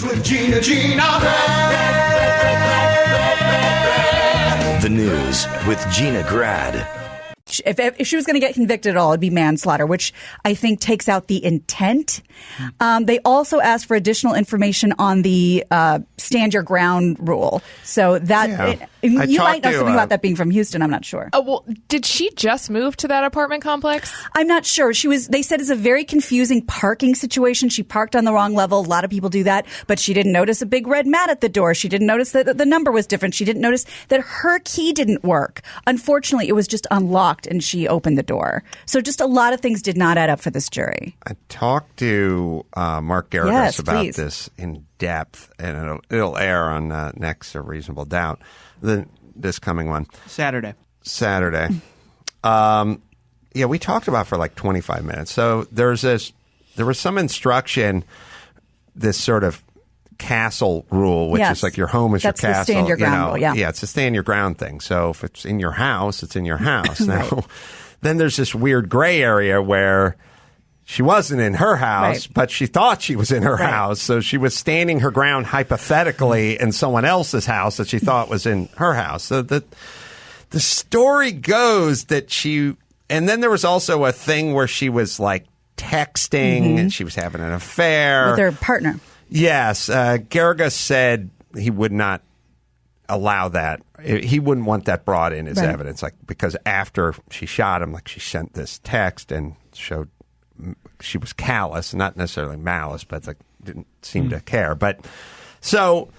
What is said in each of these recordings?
with Gina. The news with Gina Grad. If she was going to get convicted at all, it'd be manslaughter, which I think takes out the intent. They also asked for additional information on the stand your ground rule. So that you might know something about that being from Houston. I'm not sure. Oh, well, did she just move to that apartment complex? I'm not sure. They said it's a very confusing parking situation. She parked on the wrong level. A lot of people do that, but she didn't notice a big red mat at the door. She didn't notice that the number was different. She didn't notice that her key didn't work. Unfortunately, it was just unlocked and she opened the door. So just a lot of things did not add up for this jury. I talked to Mark Zuckerberg about this in depth, and it'll air on next A Reasonable Doubt, this coming one. Saturday. We talked about it for like 25 minutes. So there was some instruction, this sort of castle rule, which is like your home is That's your castle. The stand your ground rule, yeah, it's a stand your ground thing. So if it's in your house, it's in your house. Now, then there's this weird gray area where she wasn't in her house, but she thought she was in her house. So she was standing her ground hypothetically in someone else's house that she thought was in her house. So the story goes that and then there was also a thing where she was like texting and she was having an affair with her partner. Yes. Guyger said he would not allow that. He wouldn't want that brought in as evidence, because after she shot him, she sent this text and showed she was callous, not necessarily malice, but didn't seem to care. But so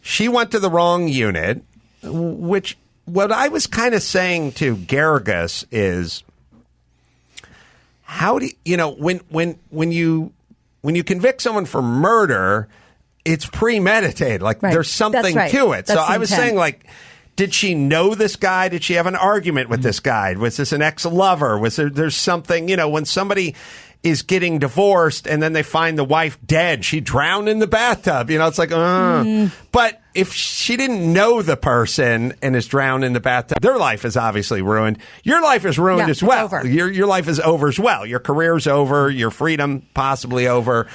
she went to the wrong unit, which what I was kind of saying to Guyger is, how do when you convict someone for murder, it's premeditated. There's something to it. So I was saying, did she know this guy? Did she have an argument with this guy? Was this an ex-lover? Was there's something, when somebody is getting divorced and then they find the wife dead, she drowned in the bathtub. It's like, But if she didn't know the person and is drowned in the bathtub, their life is obviously ruined. Your life is ruined as well. Your life is over as well. Your career's over. Your freedom possibly over.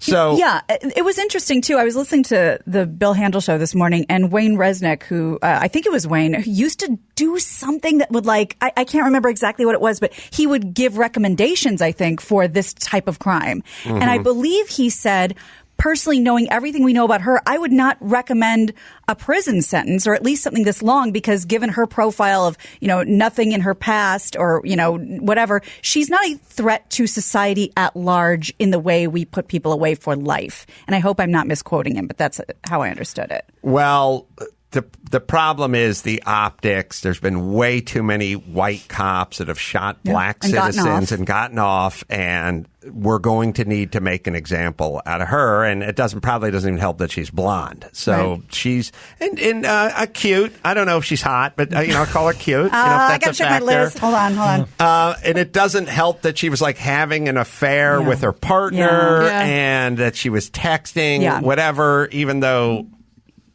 So it was interesting too. I was listening to the Bill Handel show this morning, and Wayne Resnick, who I think it was Wayne, who used to do something that would I can't remember exactly what it was, but he would give recommendations, I think, for this type of crime. And I believe he said, personally, knowing everything we know about her, I would not recommend a prison sentence, or at least something this long, because given her profile of, nothing in her past or, whatever, she's not a threat to society at large in the way we put people away for life. And I hope I'm not misquoting him, but that's how I understood it. Well, the problem is the optics. There's been way too many white cops that have shot black citizens and gotten off, and we're going to need to make an example out of her. And it probably doesn't even help that she's blonde. So she's cute. I don't know if she's hot, but I call her cute. I got to check my list. Hold on. And it doesn't help that she was having an affair with her partner and that she was texting whatever, even though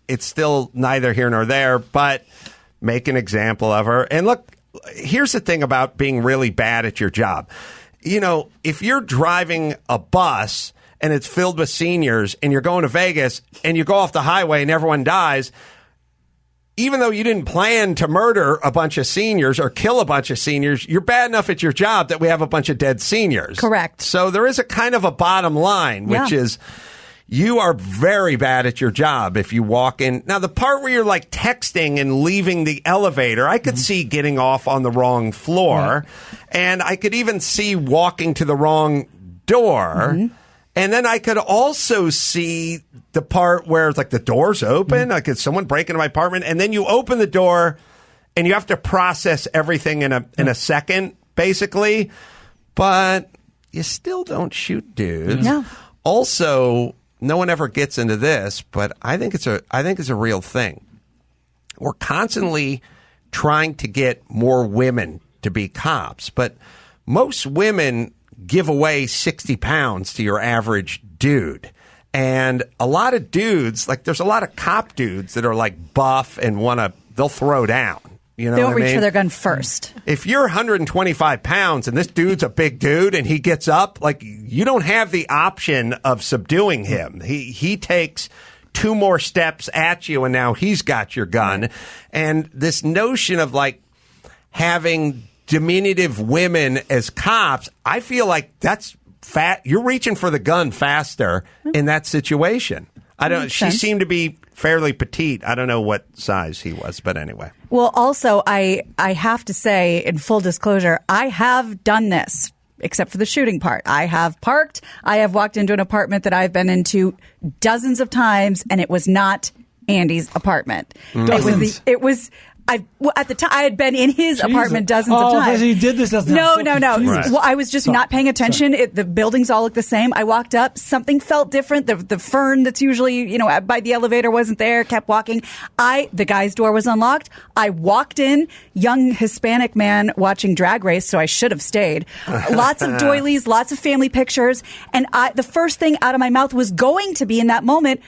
it's still neither here nor there, but make an example of her. And look, here's the thing about being really bad at your job. If you're driving a bus and it's filled with seniors and you're going to Vegas and you go off the highway and everyone dies, even though you didn't plan to murder a bunch of seniors or kill a bunch of seniors, you're bad enough at your job that we have a bunch of dead seniors. Correct. So there is a kind of a bottom line, which is, you are very bad at your job if you walk in. Now, the part where you're texting and leaving the elevator, I could see getting off on the wrong floor. And I could even see walking to the wrong door. And then I could also see the part where it's the door's open. It's someone break into my apartment. And then you open the door and you have to process everything in a second, basically. But you still don't shoot dudes. No. Also, no one ever gets into this, but I think it's a real thing. We're constantly trying to get more women to be cops, but most women give away 60 pounds to your average dude. And a lot of dudes, there's a lot of cop dudes that are buff and they'll throw down. You know they don't what I reach mean? for their gun first. If you're 125 pounds and this dude's a big dude and he gets up, like, you don't have the option of subduing him. He takes 2 more steps at you and now he's got your gun. And this notion of like having diminutive women as cops, I feel like that's you're reaching for the gun faster in that situation. She seemed to be fairly petite. I don't know what size he was, but anyway. Well, also, I have to say, in full disclosure, I have done this, except for the shooting part. I have parked. I have walked into an apartment that I've been into dozens of times, and it was not Andy's apartment. Dozens. It was. At the time, I had been in his apartment dozens of times. Oh, he did this. No. Right. Well, I was just not paying attention. The buildings all look the same. I walked up. Something felt different. The fern that's usually, by the elevator wasn't there. Kept walking. The guy's door was unlocked. I walked in, young Hispanic man watching Drag Race, so I should have stayed. Lots of doilies, lots of family pictures. And the first thing out of my mouth was going to be in that moment,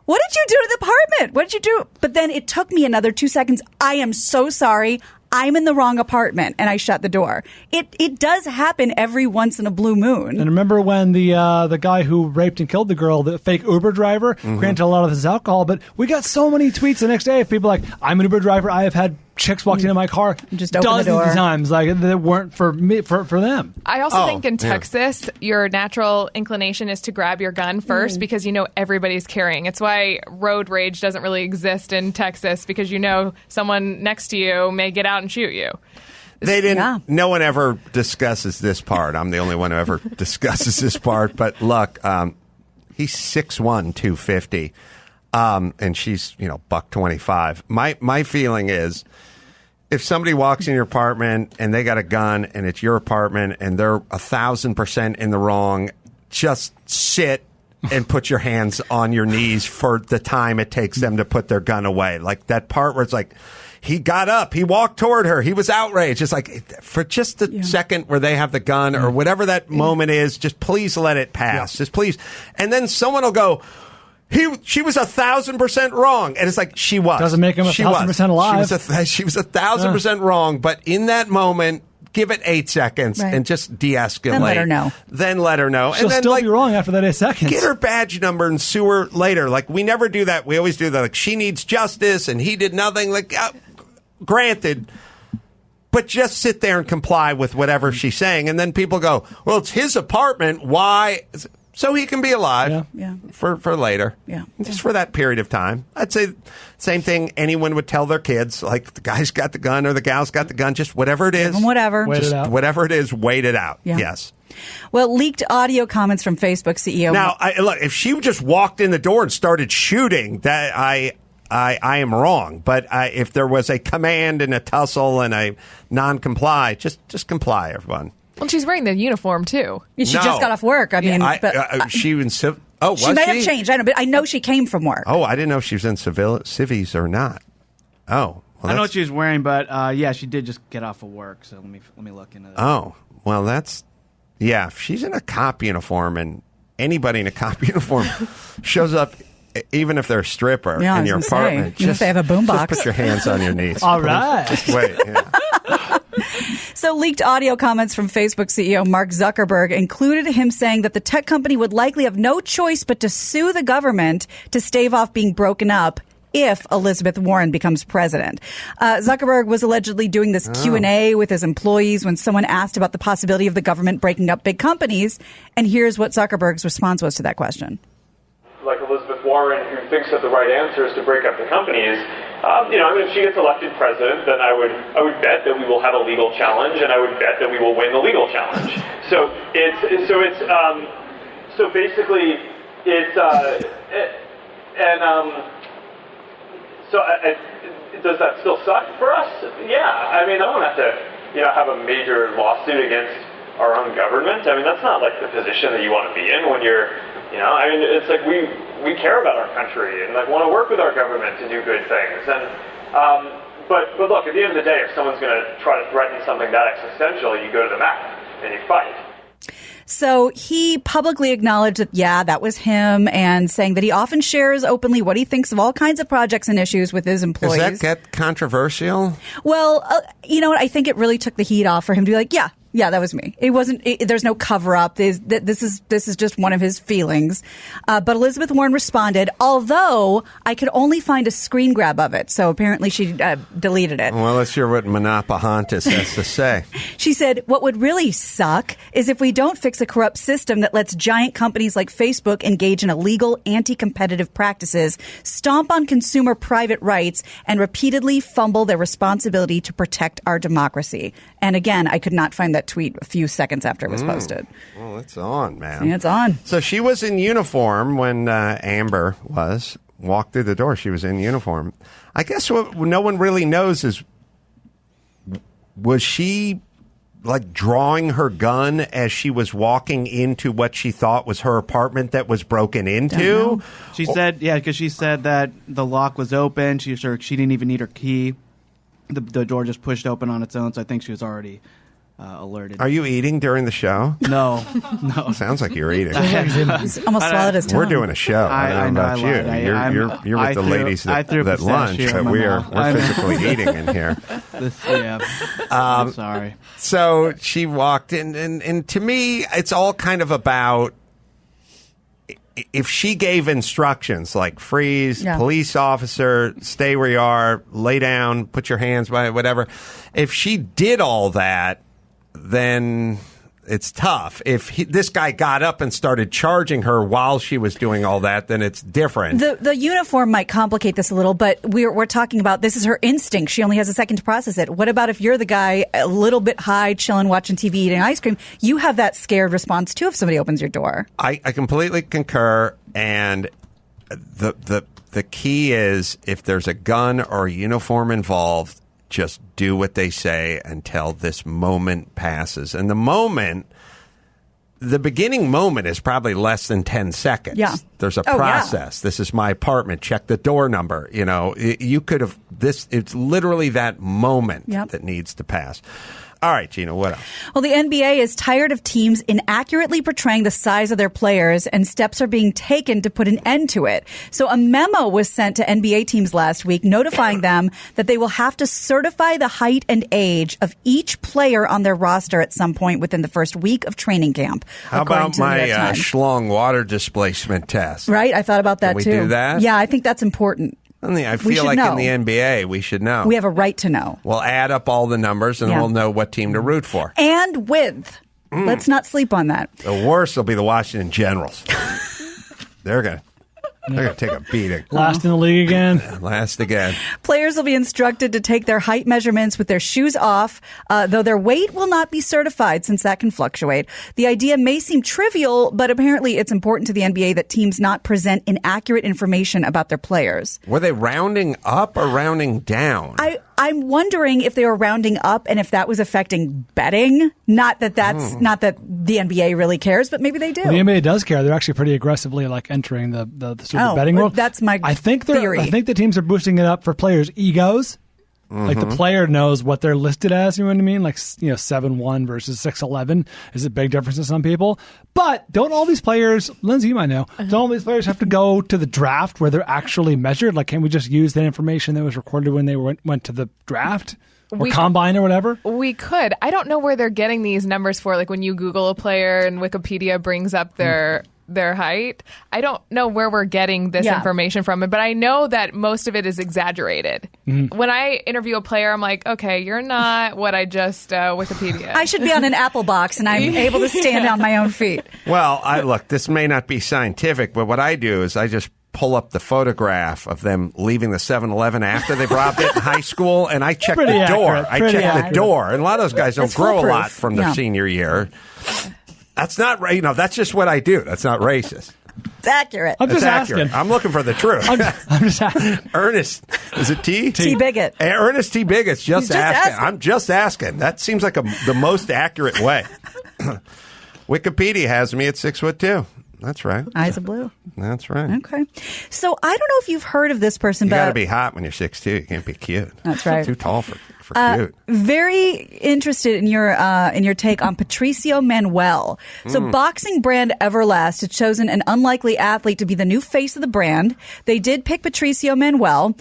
what did you do to the apartment? What did you do? But then it took me another 2 seconds. I am so sorry. I'm in the wrong apartment, and I shut the door. It does happen every once in a blue moon. And remember when the guy who raped and killed the girl, the fake Uber driver, granted a lot of this is alcohol, but we got so many tweets the next day of people like, I'm an Uber driver. I have had chicks walked into my car just dozens of times, like that weren't for me, for them. I also think in Texas, your natural inclination is to grab your gun first because everybody's carrying. It's why road rage doesn't really exist in Texas, because someone next to you may get out and shoot you. They didn't. Yeah. No one ever discusses this part. I'm the only one who ever discusses this part. But look, he's 6'1", 250, and she's $125. My feeling is, if somebody walks in your apartment and they got a gun and it's your apartment and they're 1,000% in the wrong, just sit and put your hands on your knees for the time it takes them to put their gun away. Like that part where it's like, he got up, he walked toward her, he was outraged. It's like, for just the second where they have the gun or whatever that moment is, just please let it pass. Just please. And then someone will go, she was 1,000% wrong. And it's like, she was. Doesn't make him 1,000% alive. She was 1,000% wrong. But in that moment, give it 8 seconds and just de-escalate. Then let her know. She'll still be wrong after that 8 seconds. Get her badge number and sue her later. Like, we never do that. We always do that. Like, she needs justice and he did nothing. Like, granted. But just sit there and comply with whatever she's saying. And then people go, well, it's his apartment. Why? So he can be alive for later. Yeah. Just for that period of time. I'd say same thing anyone would tell their kids. Like, the guy's got the gun or the gal's got the gun. Just whatever it is. Whatever. Whatever it is, wait it out. Yeah. Yes. Well, leaked audio comments from Facebook CEO. Now, look, if she just walked in the door and started shooting, that I am wrong. But if there was a command and a tussle and a non-comply, just comply, everyone. Well, she's wearing the uniform, too. She just got off work. I mean, she was in was she? May have changed. I don't know, but I know she came from work. Oh, I didn't know if she was in civies or not. Oh. Well, I know what she was wearing, but she did just get off of work, so let me look into that. Oh, well, if she's in a cop uniform and anybody in a cop uniform shows up, even if they're a stripper in your apartment, even if they have a boombox, just put your hands on your knees. All right. Just wait. Yeah. So leaked audio comments from Facebook CEO Mark Zuckerberg included him saying that the tech company would likely have no choice but to sue the government to stave off being broken up if Elizabeth Warren becomes president. Zuckerberg was allegedly doing this Q&A with his employees when someone asked about the possibility of the government breaking up big companies. And here's what Zuckerberg's response was to that question. Like Elizabeth Warren, who thinks that the right answer is to break up the companies, if she gets elected president, then I would bet that we will have a legal challenge, and I would bet that we will win the legal challenge. Does that still suck for us? Yeah. I mean, I don't have to, have a major lawsuit against our own government. I mean, that's not like the position that you want to be in when you're, it's like we care about our country and like want to work with our government to do good things. And but look, at the end of the day, if someone's going to try to threaten something that existential, you go to the mat and you fight. So he publicly acknowledged that, yeah, that was him, and saying that he often shares openly what he thinks of all kinds of projects and issues with his employees. Does that get controversial? Well, you know what? I think it really took the heat off for him to be like, yeah, that was me. It wasn't. There's no cover up. This is just one of his feelings. But Elizabeth Warren responded, although I could only find a screen grab of it. So apparently she deleted it. Well, let's hear what Monopohantis has to say. She said, what would really suck is if we don't fix a corrupt system that lets giant companies like Facebook engage in illegal anti-competitive practices, stomp on consumer private rights, and repeatedly fumble their responsibility to protect our democracy. And again, I could not find that tweet a few seconds after it was posted. Well, it's on, man. Yeah, it's on. So she was in uniform when Amber walked through the door. She was in uniform. I guess what no one really knows is, was she like drawing her gun as she was walking into what she thought was her apartment that was broken into? She said, because she said that the lock was open. She didn't even need her key. The door just pushed open on its own, so I think she was already alerted. Are you eating during the show? No. Sounds like you're eating. He's almost swallowed his tongue. We're doing a show. I don't know about you. You're with the ladies that lunch, but we're physically eating in here. I'm sorry. So she walked in, and to me, it's all kind of about, if she gave instructions like freeze, police officer, stay where you are, lay down, put your hands by it, whatever. If she did all that, then it's tough. If this guy got up and started charging her while she was doing all that, then it's different. The uniform might complicate this a little, but we're talking about, this is her instinct. She only has a second to process it. What about if you're the guy a little bit high, chilling, watching TV, eating ice cream? You have that scared response too if somebody opens your door. I completely concur, and the key is, if there's a gun or a uniform involved, just do what they say until this moment passes. And the beginning moment is probably less than 10 seconds. Yeah. There's a process. This is my apartment. Check the door number. You know, you could have it's literally that moment that needs to pass. All right, Gina, what else? Well, the NBA is tired of teams inaccurately portraying the size of their players, and steps are being taken to put an end to it. So a memo was sent to NBA teams last week notifying them that they will have to certify the height and age of each player on their roster at some point within the first week of training camp. How about my schlong water displacement test? Right, I thought about that too. Can we do that? Yeah, I think that's important. I feel like in the NBA, we should know. We have a right to know. We'll add up all the numbers, and we'll know what team to root for. And width. Let's not sleep on that. The worst will be the Washington Generals. They're going to take a beating. Last in the league again. Last again. Players will be instructed to take their height measurements with their shoes off, though their weight will not be certified since that can fluctuate. The idea may seem trivial, but apparently it's important to the NBA that teams not present inaccurate information about their players. Were they rounding up or rounding down? I'm wondering if they were rounding up and if that was affecting betting. Not that not that the NBA really cares, but maybe they do. Well, the NBA does care. They're actually pretty aggressively entering the sort of betting world. That's my theory. I think the teams are boosting it up for players' egos. Like the player knows what they're listed as, you know what I mean? Like, 7'1" versus 6'11" is a big difference to some people. But don't all these players, Lindsay, you might know, don't all these players have to go to the draft where they're actually measured? Like, can't we just use that information that was recorded when they went to the draft? Or combine or whatever? We could. I don't know where they're getting these numbers for. Like when you Google a player and Wikipedia brings up their height. I don't know where we're getting this information from, but I know that most of it is exaggerated. When I interview a player, I'm like, okay, you're not what I just Wikipedia. I should be on an Apple box and I'm able to stand on my own feet. Well, look, this may not be scientific, but what I do is I just pull up the photograph of them leaving the 7-Eleven after they robbed it in high school, and I check the door. The door. And a lot of those guys don't grow a lot from their senior year. That's not right. That's just what I do. That's not racist. It's accurate. I'm just asking. I'm looking for the truth. I'm just asking. Ernest, is it T? T. Bigot. Ernest T. Bigot's just asking. I'm just asking. That seems like the most accurate way. Wikipedia has me at 6'2". That's right. Eyes of blue. That's right. Okay. So I don't know if you've heard of this person, you but got to be hot when you're 6'2". You can't be cute. That's right. Too tall for for cute. Very interested in your take on Patricio Manuel. So boxing brand Everlast had chosen an unlikely athlete to be the new face of the brand. They did pick Patricio Manuel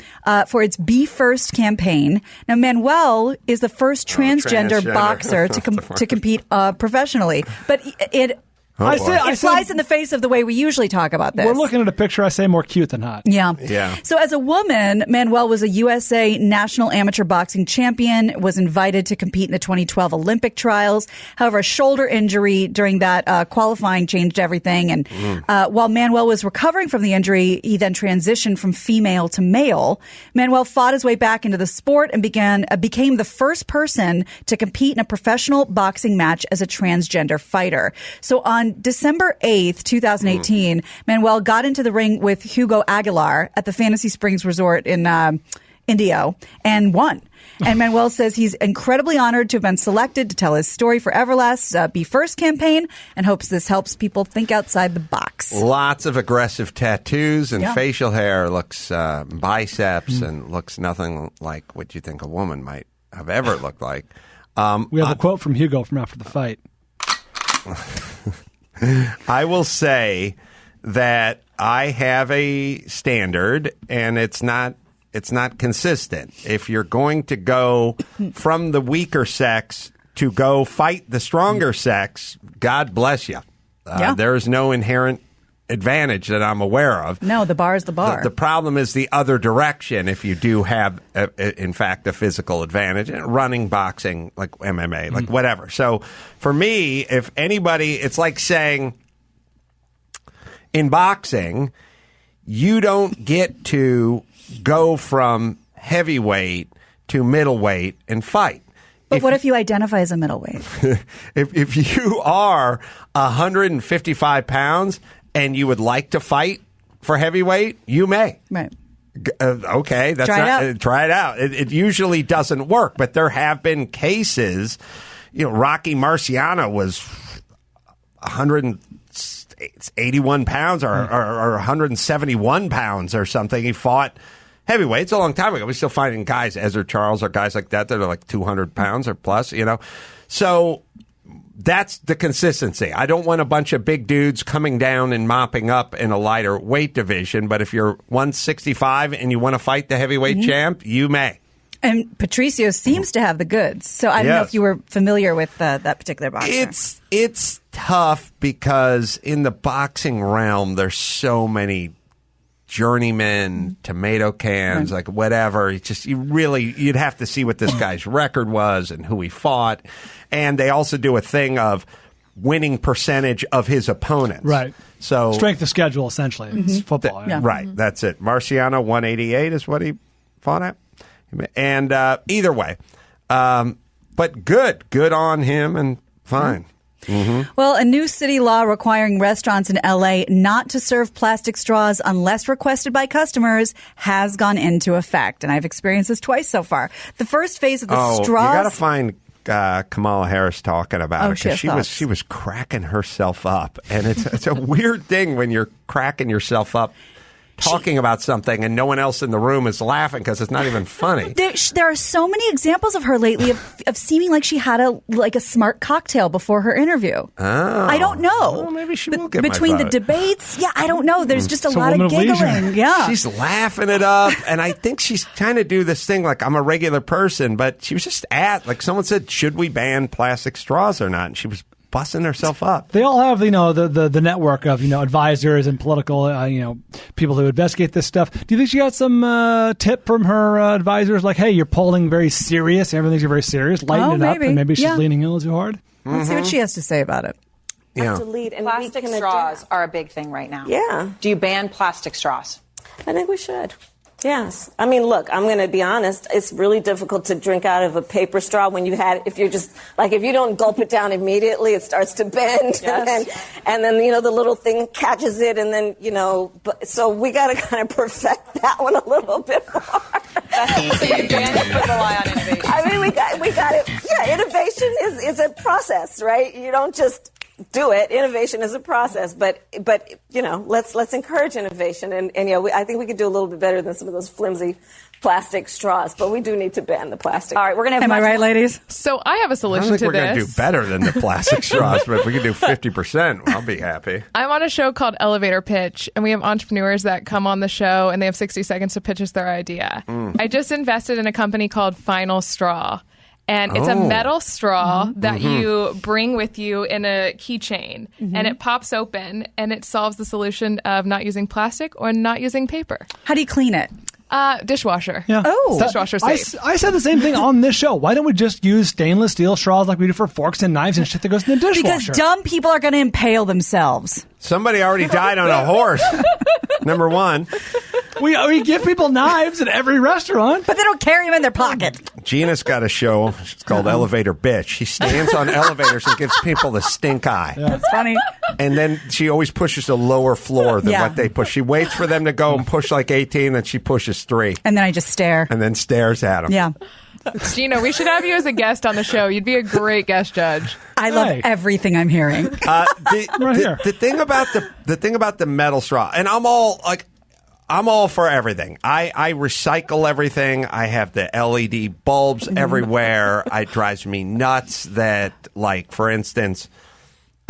for its Be First campaign. Now, Manuel is the first transgender boxer to compete professionally, but it flies in the face of the way we usually talk about this. We're looking at a picture, I say more cute than hot. Yeah. So as a woman, Manuel was a USA National Amateur Boxing Champion, was invited to compete in the 2012 Olympic trials. However, a shoulder injury during that qualifying changed everything. And while Manuel was recovering from the injury, he then transitioned from female to male. Manuel fought his way back into the sport and became the first person to compete in a professional boxing match as a transgender fighter. So on December 8th, 2018, Manuel got into the ring with Hugo Aguilar at the Fantasy Springs Resort in Indio and won. And Manuel says he's incredibly honored to have been selected to tell his story for Everlast's Be First campaign and hopes this helps people think outside the box. Lots of aggressive tattoos and facial hair, looks biceps, and looks nothing like what you think a woman might have ever looked like. We have a quote from Hugo from after the fight. I will say that I have a standard, and it's not consistent. If you're going to go from the weaker sex to go fight the stronger sex, God bless you. There is no inherent advantage that I'm aware of. No, the bar is the bar. The problem is the other direction if you do have, in fact, a physical advantage. Running, boxing, like MMA, like whatever. So for me, if anybody, it's like saying in boxing, you don't get to go from heavyweight to middleweight and fight. But what if you identify as a middleweight? If you are 155 pounds and you would like to fight for heavyweight, you may. Right. Okay, try it out. It usually doesn't work, but there have been cases. Rocky Marciano was 181 pounds or 171 pounds or something. He fought heavyweight. It's a long time ago. We're still fighting guys, Ezra Charles or guys like that are like 200 pounds or plus. So that's the consistency. I don't want a bunch of big dudes coming down and mopping up in a lighter weight division. But if you're 165 and you want to fight the heavyweight champ, you may. And Patricio seems to have the goods. So I don't know if you were familiar with that particular boxer. It's tough because in the boxing realm, there's so many journeymen, tomato cans, like whatever. It's just you'd have to see what this guy's record was and who he fought. And they also do a thing of winning percentage of his opponents. Right. So strength of schedule, essentially. It's football. Right. That's it. Marciano, 188 is what he fought at. And either way. But good on him and fine. Well, a new city law requiring restaurants in L.A. not to serve plastic straws unless requested by customers has gone into effect. And I've experienced this twice so far. The first phase of the straws... You got to find Kamala Harris talking about it because she was cracking herself up. And it's a weird thing when you're cracking yourself up talking about something and no one else in the room is laughing because it's not even funny. There are so many examples of her lately of seeming like she had a smart cocktail before her interview. Oh. I don't know. Well, maybe she will get between my the vote. Debates. Yeah, I don't know. There's just a lot of giggling. Yeah. She's laughing it up, and I think she's trying to do this thing like I'm a regular person, but she was just like someone said, should we ban plastic straws or not? And she was busting herself up. They all have, the network of, advisors and political, people who investigate this stuff. Do you think she got some tip from her advisors? Like, hey, you're polling very serious. Everything's very serious. Lighten it up. And maybe she's leaning in a little too hard. Let's see what she has to say about it. Yeah. Plastic straws are a big thing right now. Yeah. Do you ban plastic straws? I think we should. Yes. I mean, look, I'm going to be honest. It's really difficult to drink out of a paper straw when if you don't gulp it down immediately, it starts to bend. Yes. And then, the little thing catches it. And then, so we got to kind of perfect that one a little bit more. So you ban it, but rely on innovation. I mean, we got it. Yeah, innovation is a process, right? You don't just do it. Innovation is a process, but let's encourage innovation, and I think we could do a little bit better than some of those flimsy plastic straws, but we do need to ban the plastic. All right, we're going to have. Am I right, ladies? So I have a solution to this. I think we're going to do better than the plastic straws, but if we can do 50%, I'll be happy. I'm on a show called Elevator Pitch, and we have entrepreneurs that come on the show, and they have 60 seconds to pitch us their idea. I just invested in a company called Final Straw. And it's a metal straw that you bring with you in a keychain, and it pops open, and it solves the solution of not using plastic or not using paper. How do you clean it? Dishwasher. Yeah. Oh. Dishwasher safe. I said the same thing on this show. Why don't we just use stainless steel straws like we do for forks and knives and shit that goes in the dishwasher? Because dumb people are going to impale themselves. Somebody already died on a horse. Number one. We give people knives at every restaurant. But they don't carry them in their pocket. Gina's got a show. It's called Elevator Bitch. She stands on elevators and gives people the stink eye. Yeah. That's funny. And then she always pushes a lower floor than what they push. She waits for them to go and push like 18, and she pushes 3. And then I just stare. And then stares at them. Yeah. Gina, we should have you as a guest on the show. You'd be a great guest judge. I love everything I'm hearing. The thing about the metal straw, and I'm all for everything. I recycle everything. I have the LED bulbs everywhere. It drives me nuts that, like, for instance,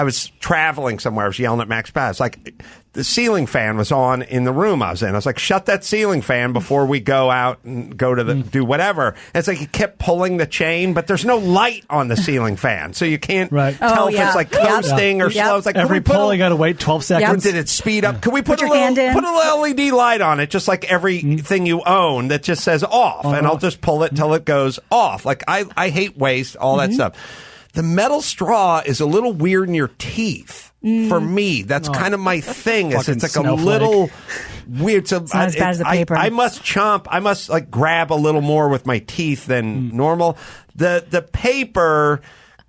I was traveling somewhere. I was yelling at Max Paz. Like, the ceiling fan was on in the room I was in. I was like, shut that ceiling fan before we go out and go to do whatever. And it's like he kept pulling the chain, but there's no light on the ceiling fan. So you can't tell if it's like coasting or slow. It's like every pull, you got to wait 12 seconds. Did it speed up? Can we put your hand in? Put a little LED light on it, just like everything you own that just says off, and I'll just pull it till it goes off. Like, I hate waste, all that stuff. The metal straw is a little weird in your teeth. For me, that's kind of my thing. It's like snowflake. A little weird. So it's not as bad as the paper. I must chomp. I must like grab a little more with my teeth than normal. The paper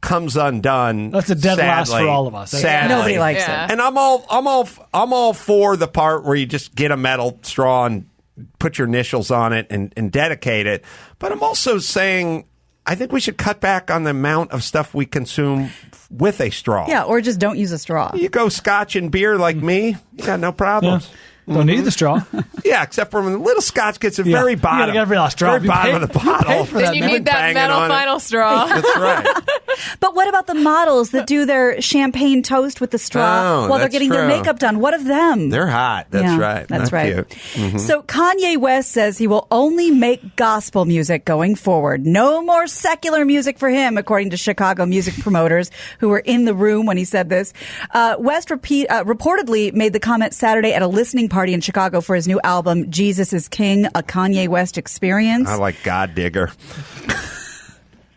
comes undone. That's a dead last for all of us. Sadly. Nobody likes it. And I'm all for the part where you just get a metal straw and put your initials on it and dedicate it. But I'm also saying, I think we should cut back on the amount of stuff we consume with a straw. Yeah, or just don't use a straw. You go scotch and beer like me, you got no problems. Yeah. Don't need the straw. Yeah, except for when the little scotch gets the very bottom. You gotta get very bottom of the bottle. Then you need that metal final straw. That's right. But what about the models that do their champagne toast with the straw while they're getting their makeup done? What of them? They're hot. That's right. That's right. Cute. So Kanye West says he will only make gospel music going forward. No more secular music for him, according to Chicago music promoters who were in the room when he said this. West reportedly made the comment Saturday at a listening party in Chicago for his new album, Jesus is King, a Kanye West experience. I like God Digger.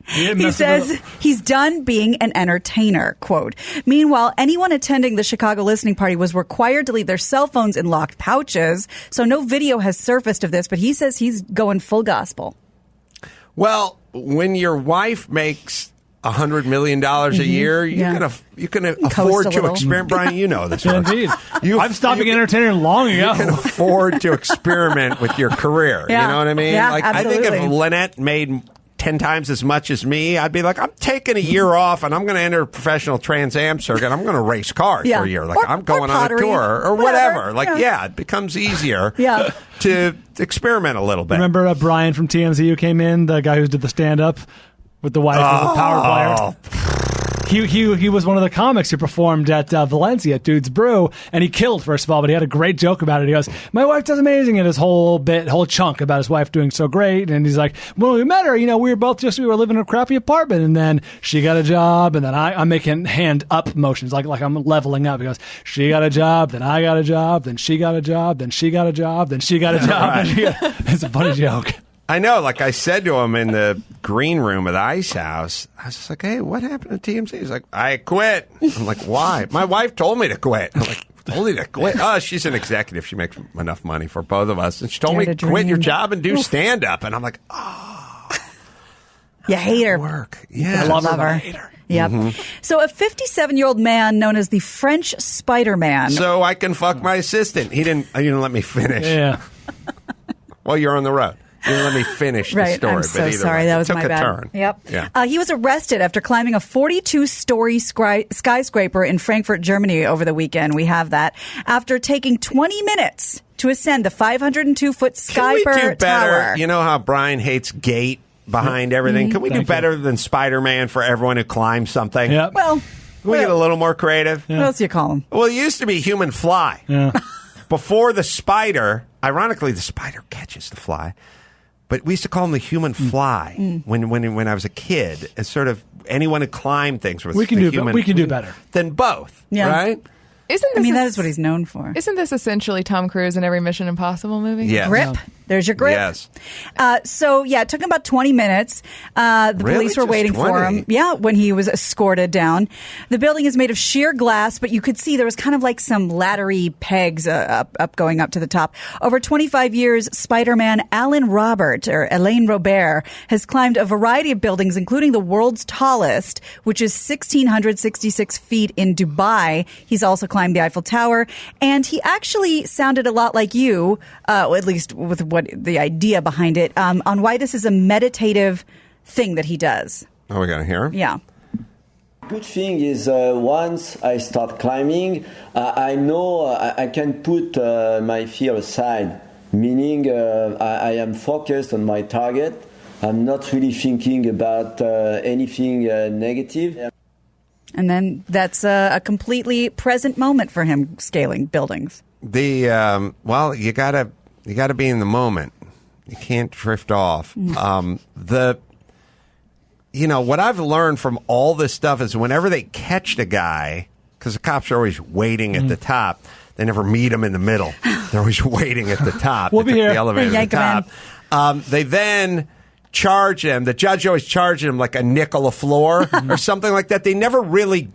He says he's done being an entertainer, quote. Meanwhile, anyone attending the Chicago listening party was required to leave their cell phones in locked pouches, so no video has surfaced of this, but he says he's going full gospel. Well, when your wife makes $100 million a year, you can afford to experiment. Brian, you know this. Indeed. I'm stopping entertaining long ago. You can afford to experiment with your career. Yeah. You know what I mean? Yeah, like, absolutely. I think if Lynette made 10 times as much as me, I'd be like, I'm taking a year off and I'm going to enter a professional Trans Am circuit. I'm going to race cars for a year. Like, I'm going on a tour or whatever. Like, it becomes easier to experiment a little bit. Remember Brian from TMZ who came in, the guy who did the stand-up with the wife of the power player? He was one of the comics who performed at Valencia at Dude's Brew, and he killed, first of all, but he had a great joke about it. He goes, my wife does amazing, and his whole chunk about his wife doing so great, and he's like, when we met her, we were living in a crappy apartment, and then she got a job, and then I'm making hand up motions, like I'm leveling up. He goes, she got a job, then I got a job, then she got a job, then she got a job, then she got a job. It's a funny joke. I know, like I said to him in the green room at the Ice House, I was just like, hey, what happened to TMZ? He's like, I quit. I'm like, why? My wife told me to quit. I'm like, told you to quit? Oh, she's an executive. She makes enough money for both of us. And she told me to quit your job and do stand-up. And I'm like, oh. You hate her. Work. Yeah. I love her. Hate her. Yep. So a 57-year-old man known as the French Spiderman. So I can fuck my assistant. He didn't let me finish. Yeah. Well, you're on the road. didn't let me finish the story. I'm so sorry. That was my bad. Turn. Yep. Yeah. He was arrested after climbing a 42-story skyscraper in Frankfurt, Germany over the weekend. We have that. After taking 20 minutes to ascend the 502-foot Skyper Can we do better? Tower. You know how Brian hates gate behind everything? Can we do better than Spiderman for everyone who climbs something? Yep. Well, can we get a little more creative? What else do you call him? Well, it used to be human fly. Yeah. Before the spider, ironically, the spider catches the fly. But we used to call him the human fly when I was a kid. It's sort of anyone who climbed things was we can do better than both, right? That is what he's known for. Isn't this essentially Tom Cruise in every Mission Impossible movie? Yes. Grip. There's your grip. Yes. It took him about 20 minutes. The police were waiting for him. Yeah, when he was escorted down. The building is made of sheer glass, but you could see there was kind of like some laddery pegs going up to the top. Over 25 years, Spider-Man Alain Robert has climbed a variety of buildings, including the world's tallest, which is 1,666 feet in Dubai. He's also climbed the Eiffel Tower, and he actually sounded a lot like you, at least with what the idea behind it, on why this is a meditative thing that he does. Oh, we're going to hear him? Yeah. Good thing is once I start climbing, I know I can put my fear aside, meaning I am focused on my target. I'm not really thinking about anything negative. And then that's a completely present moment for him scaling buildings. You gotta be in the moment. You can't drift off. What I've learned from all this stuff is whenever they catch the guy, because the cops are always waiting at the top, they never meet him in the middle. They're always waiting at the top. We'll be here. The elevator to the top. They then charge him. The judge always charged him like a nickel a floor or something like that. They never really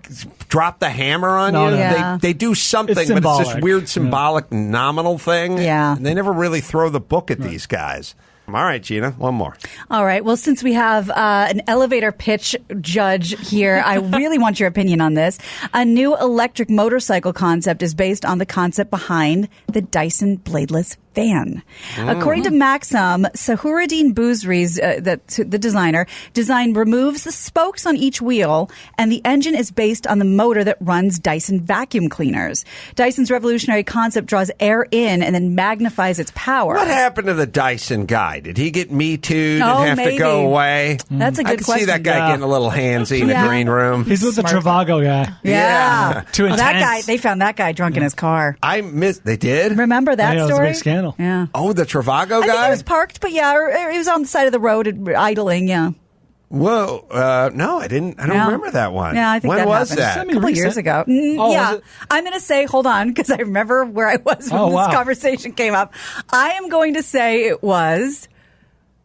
drop the hammer on you. Yeah. They do something, but it's this weird symbolic nominal thing. Yeah. And they never really throw the book at these guys. All right, Gina, one more. All right. Well, since we have an elevator pitch judge here, I really want your opinion on this. A new electric motorcycle concept is based on the concept behind the Dyson bladeless fan. According to Maxim, Sahuruddin Bouzri's, the design removes the spokes on each wheel, and the engine is based on the motor that runs Dyson vacuum cleaners. Dyson's revolutionary concept draws air in and then magnifies its power. What happened to the Dyson guy? Did he get Me Too'd and have to go away? That's a good question. I can see that guy getting a little handsy in the green room. He's with the Trivago guy. Yeah. Too intense. That guy, they found that guy drunk in his car. They did? Remember that story? It was a big scandal. Yeah. Oh, the Trivago guy? I think he was parked, but or he was on the side of the road idling, yeah. Whoa. No, I didn't. I don't remember that one. Yeah, I think when that was happened. that? A couple years ago. Was it? I'm going to say, hold on, because I remember where I was when this conversation came up. I am going to say it was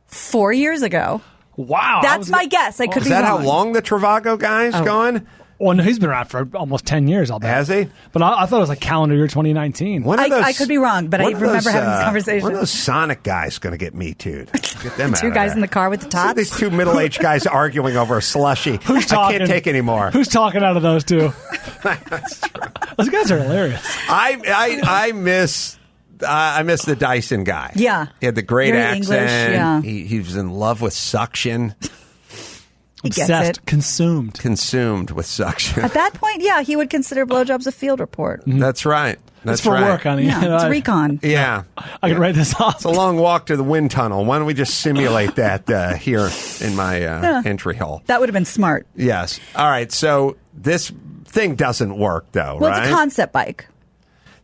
4 years ago. Wow. That's my guess. I could be wrong. Is that how long the Trivago guy's gone? Well, no, he's been around for almost 10 years, I'll bet. Has he? But I thought it was like calendar year 2019. I could be wrong, but I remember having this conversation. When are those Sonic guys going to get Me Too'd? Get them out Two of guys there. in the car with the tots? These two middle-aged guys arguing over a slushie. Who's talking? I can't take anymore. Who's talking out of those two? That's true. Those guys are hilarious. I miss the Dyson guy. Yeah. He had the great Very accent. English, yeah. He was in love with suction. He gets Obsessed. it. Consumed with suction. At that point, yeah, he would consider blowjobs a field report. That's right. That's It's for right. work, honey. Yeah, it's recon. Yeah. I can write this off. It's a long walk to the wind tunnel. Why don't we just simulate that here in my entry hall? That would have been smart. Yes. All right. So this thing doesn't work, though, Well, right? it's a concept bike.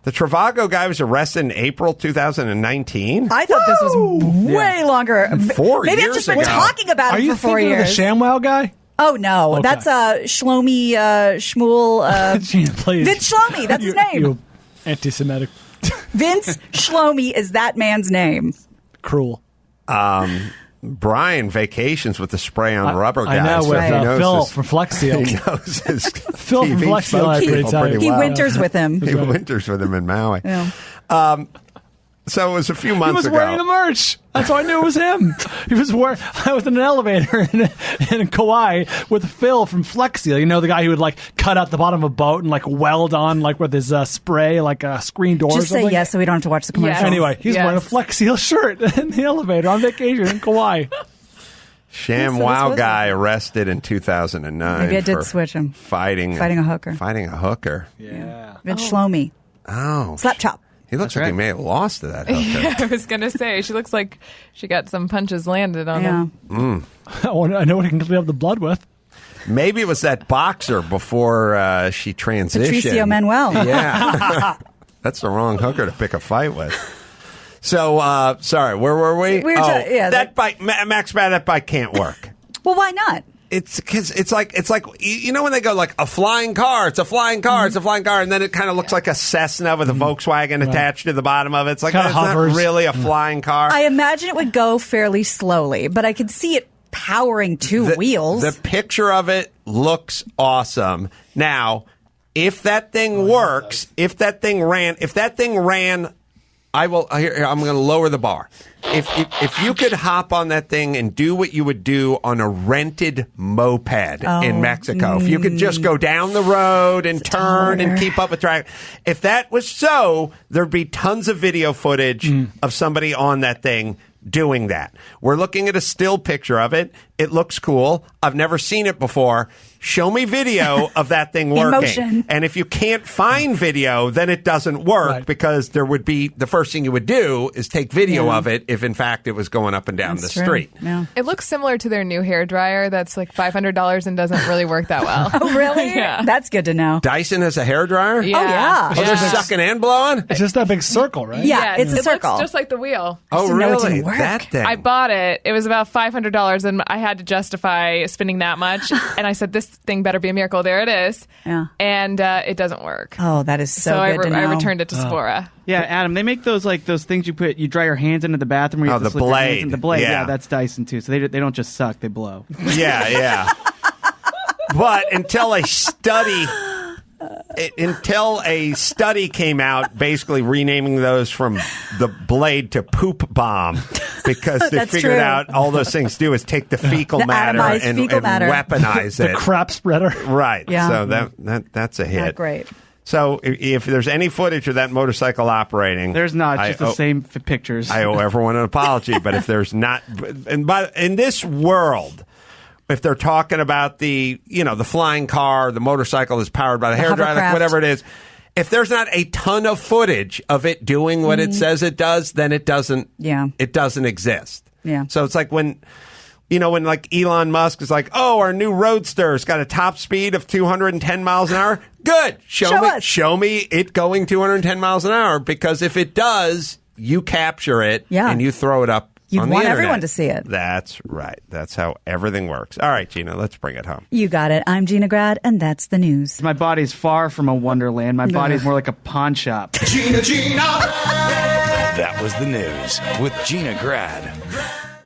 The Trivago guy was arrested in April 2019. I thought this was way longer. 4 Maybe I've years just been ago. talking about Are it you for 4 thinking years. of the ShamWow guy? Oh, no. Okay. That's Shlomi Shmuel. Gina, please. Vince Shlomi. That's his name. You anti-Semitic. Vince Shlomi is that man's name. Cruel. Brian vacations with the spray-on rubber guy. I know, so with he knows Phil his- from Flex Seal. He knows his Phil from TV Flex Seal, I spokespeople tell you. pretty He well. winters with him. He winters with him in Maui. Yeah. So it was a few months ago. He was wearing the merch. That's how I knew it was him. He was wearing. I was in an elevator in Kauai with Phil from Flex Seal. You know, the guy who would like cut out the bottom of a boat and like weld on like with his spray like a screen door. Just or something. say yes, so we don't have to watch the commercial. Yes. Anyway, he's wearing a Flex Seal shirt in the elevator on vacation in Kauai. Sham Wow guy arrested in 2009. Maybe I did switch him. Fighting a hooker. Yeah. Vince Shlomi. Oh. Slap chop. He looks like he may have lost to that hooker. Yeah, I was going to say, she looks like she got some punches landed on him. I know what he can clean up the blood with. Maybe it was that boxer before she transitioned. Patricio Manuel. Yeah. That's the wrong hooker to pick a fight with. So, sorry, where were we? That bike, Max, that bike can't work. Well, why not? It's because it's like you know when they go like a flying car, it's a flying car, it's a flying car, and then it kind of looks like a Cessna with a Volkswagen attached to the bottom of it. It's like it's not really a flying car. I imagine it would go fairly slowly, but I could see it powering two wheels. The picture of it looks awesome. Now, if that thing works, if that thing ran. I'm going to lower the bar. If you could hop on that thing and do what you would do on a rented moped in Mexico, if you could just go down the road and turn and keep up with traffic, if that was so, there'd be tons of video footage of somebody on that thing doing that. We're looking at a still picture of it. It looks cool. I've never seen it before. Show me video of that thing working. Motion. And if you can't find video, then it doesn't work because there would be the first thing you would do is take video of it if in fact it was going up and down the street. Yeah. It looks similar to their new hair dryer that's like $500 and doesn't really work that well. Oh, really? Yeah. That's good to know. Dyson has a hairdryer? Yeah. Oh, yeah. Oh, they're sucking and blowing? It's just that big circle, right? Yeah, it's a circle. Looks just like the wheel. Oh, know it really? didn't work. That thing. I bought it. It was about $500, and I had to justify spending that much. And I said, this thing better be a miracle. There it is. Yeah. And it doesn't work. Oh, that is so good to know. I returned it to Sephora. Yeah, Adam, they make those things you dry your hands into the bathroom. Where you have to the slip your hands blade. in the blade. Yeah. Yeah, that's Dyson too. So they don't just suck; they blow. Yeah. But until a study came out basically renaming those from the blade to poop bomb because they figured out all those things do is take the fecal matter and weaponize it. The crap spreader. Right. Yeah. So that's a hit. Not great. So if there's any footage of that motorcycle operating, There's not just the same pictures. I owe everyone an apology, but if there's not, in this world, if they're talking about the flying car, the motorcycle that's powered by the hairdryer, like whatever it is, if there's not a ton of footage of it doing what it says it does, then it doesn't. Yeah. It doesn't exist. Yeah. So it's like when like Elon Musk is like, oh, our new Roadster's got a top speed of 210 miles an hour. Good. Show me it going 210 miles an hour, because if it does, you capture it and you throw it up. You'd on the want internet. everyone to see it. That's right. That's how everything works. All right, Gina, let's bring it home. You got it. I'm Gina Grad, and that's the news. My body's far from a wonderland. My body's more like a pawn shop. Gina. That was the news with Gina Grad.